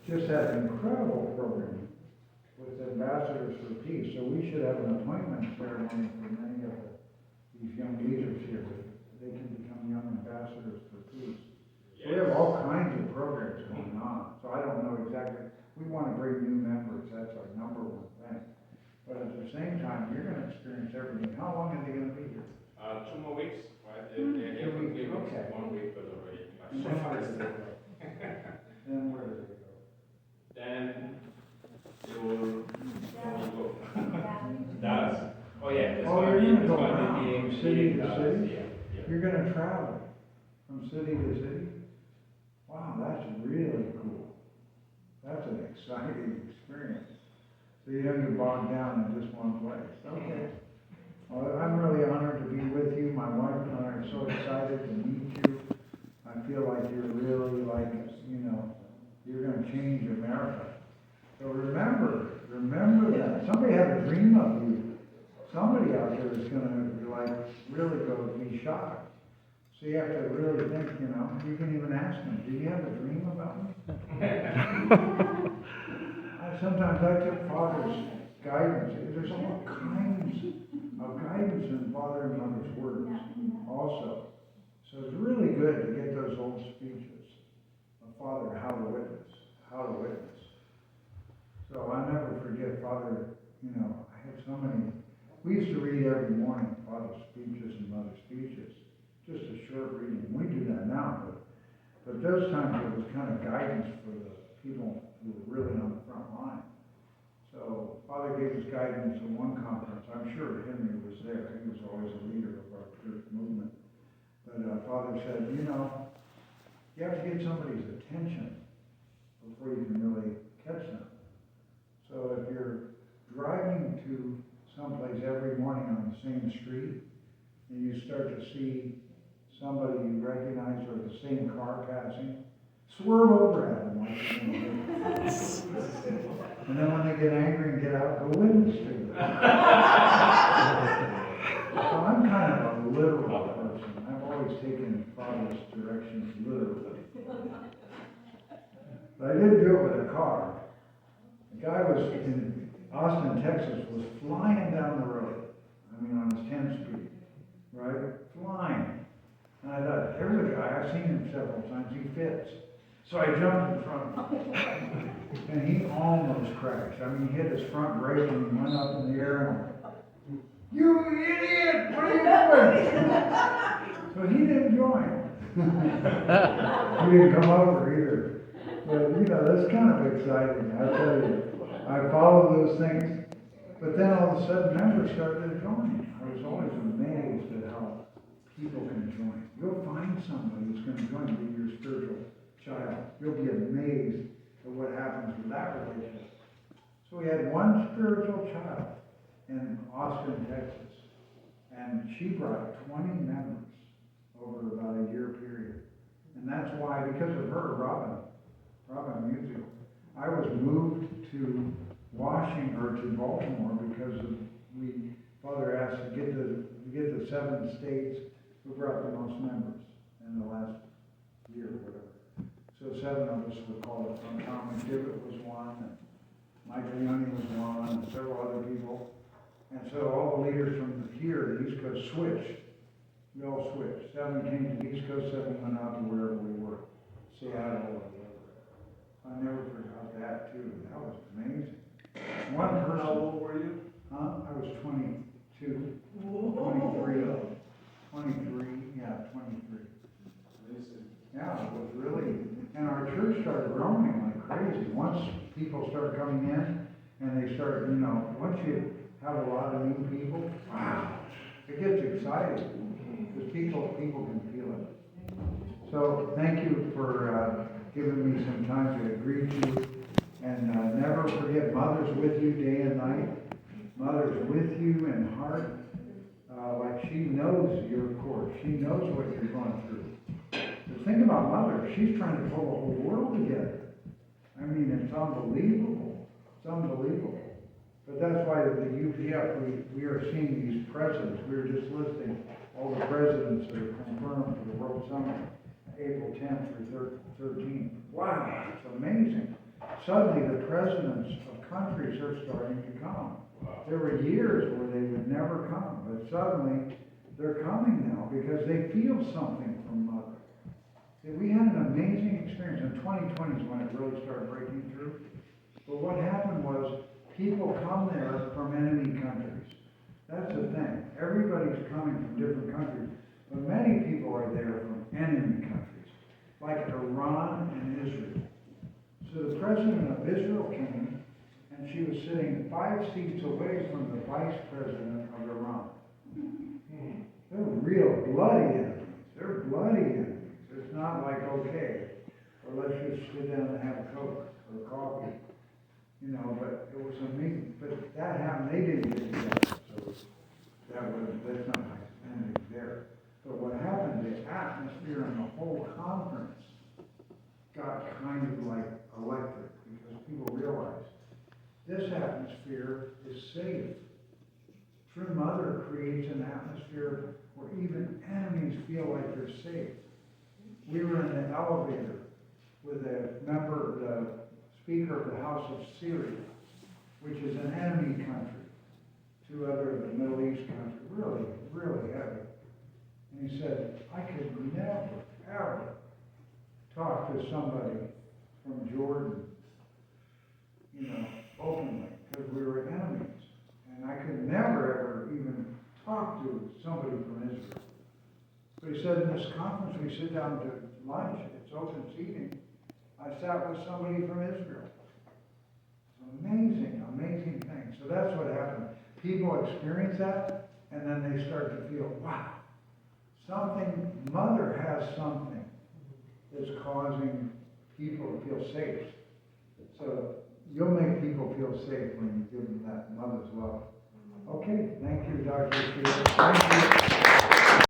just has an incredible program with Ambassadors for Peace. So we should have an appointment ceremony for many of these young leaders here. They can become young ambassadors for peace. So we have all kinds of programs going on. So I don't know exactly. We want to bring new members. That's our number one thing. But at the same time, you're going to experience everything. How long are they going to be here? 2 more weeks, right? They're 3 weeks. Okay. 1 week was already And then where do they go? Then where do they go? Then they will go. Dallas. Oh yeah, that's Oh, why you're we- going to that's go why around we from being city to Dallas. city? Yeah. You're going to travel from city to city? Wow, that's really cool. That's an exciting experience. So you don't get bogged down in just one place. Okay. Well, I'm really honored to be with you. My wife and I are so excited to meet you. I feel like you're really like, you're going to change America. So remember that. Somebody had a dream of you. Somebody out there is going to really go be shocked. So you have to really think, you can even ask them, do you have a dream about me? Sometimes I took Father's guidance. There's all kinds of guidance in Father and Mother's words also. So it's really good to get those old speeches of Father, how to witness. So I never forget Father, I had so many, we used to read every morning Father's speeches and Mother's speeches. Just a short reading. We do that now, but those times it was kind of guidance for the people who were really on the front line. So Father gave us guidance in one conference. I'm sure Henry was there. He was always a leader of our church movement. But Father said, you have to get somebody's attention before you can really catch them. So if you're driving to someplace every morning on the same street, and you start to see somebody you recognize or the same car passing, swerve over at them like you're going to do. And then when they get angry and get out, go witness to them. So I'm kind of a literal person. I've always taken Father's directions literally. But I did do it with a car. The guy was in Austin, Texas, was flying down the road. On his 10th Street, right? Flying. And I thought, there's a guy, I've seen him several times, he fits. So I jumped in front of him. And he almost crashed. He hit his front brake and he went up in the air and went, you idiot! What are you doing? So he didn't join. He didn't come over either. But, that's kind of exciting, I tell you. I follow those things. But then all of a sudden, members started joining. I was always amazed at how people can join. You'll find somebody who's going to join and be your spiritual child. You'll be amazed at what happens with that relationship. So we had one spiritual child in Austin, Texas, and she brought 20 members over about a year period. And that's why, because of her, Robin Musial, I was moved to Baltimore because Father asked to get the 7 states who brought the most members in the last year or whatever. So 7 of us were called from Tom McDivitt was one, and Mike Leone was one, and several other people. And so all the leaders from here, the East Coast, switched. We all switched. 7 came to the East Coast, 7 went out to wherever we were, Seattle or whatever. I never forgot that too. That was amazing. One person. How old were you? I was 22. 23. 23. Yeah, 23. Yeah, it was really, and our church started growing like crazy. Once people start coming in, and they start, once you have a lot of new people, wow, it gets exciting, because people can feel it. So, thank you for giving me some time to greet you, and never forget, Mother's with you day and night. Mother's with you in heart, like she knows your course. She knows what you're going through. The thing about Mother, she's trying to pull the whole world together. It's unbelievable. It's unbelievable. But that's why the UPF, we are seeing these presidents. We were just listing all the presidents that are confirmed for the World Summit, April 10th through 13th. Wow, it's amazing. suddenly the presidents of countries are starting to come. Wow. There were years where they would never come, but suddenly they're coming now because they feel something from Mother. We had an amazing experience, and 2020 is when it really started breaking through. But what happened was people come there from enemy countries. That's the thing. Everybody's coming from different countries, but many people are there from enemy countries, like Iran and Israel. So the president of Israel came, and she was sitting 5 seats away from the vice president of Iran. They're real bloody enemies. They're bloody enemies. It's not like, okay, or let's just sit down and have a Coke or coffee, you know, but it was amazing. But that happened, they didn't get together, so that's not like anything there. But what happened, the atmosphere in the whole conference got kind of like electric because people realized this atmosphere is safe. True Mother creates an atmosphere where even enemies feel like they're safe. We were in the elevator with the Speaker of the House of Syria, which is an enemy country, 2 other of the Middle East countries, really, really heavy. And he said, I could never, ever talk to somebody from Jordan, you know, openly, because we were enemies. And I could never, ever even talk to somebody from Israel. But he said, in this conference, we sit down to lunch, it's open seating. I sat with somebody from Israel. It's amazing, amazing thing. So that's what happened. People experience that, and then they start to feel, wow, Mother has something that's causing people to feel safe. So you'll make people feel safe when you give them that mother's love. Okay, thank you, Dr. Sheila. Thank you.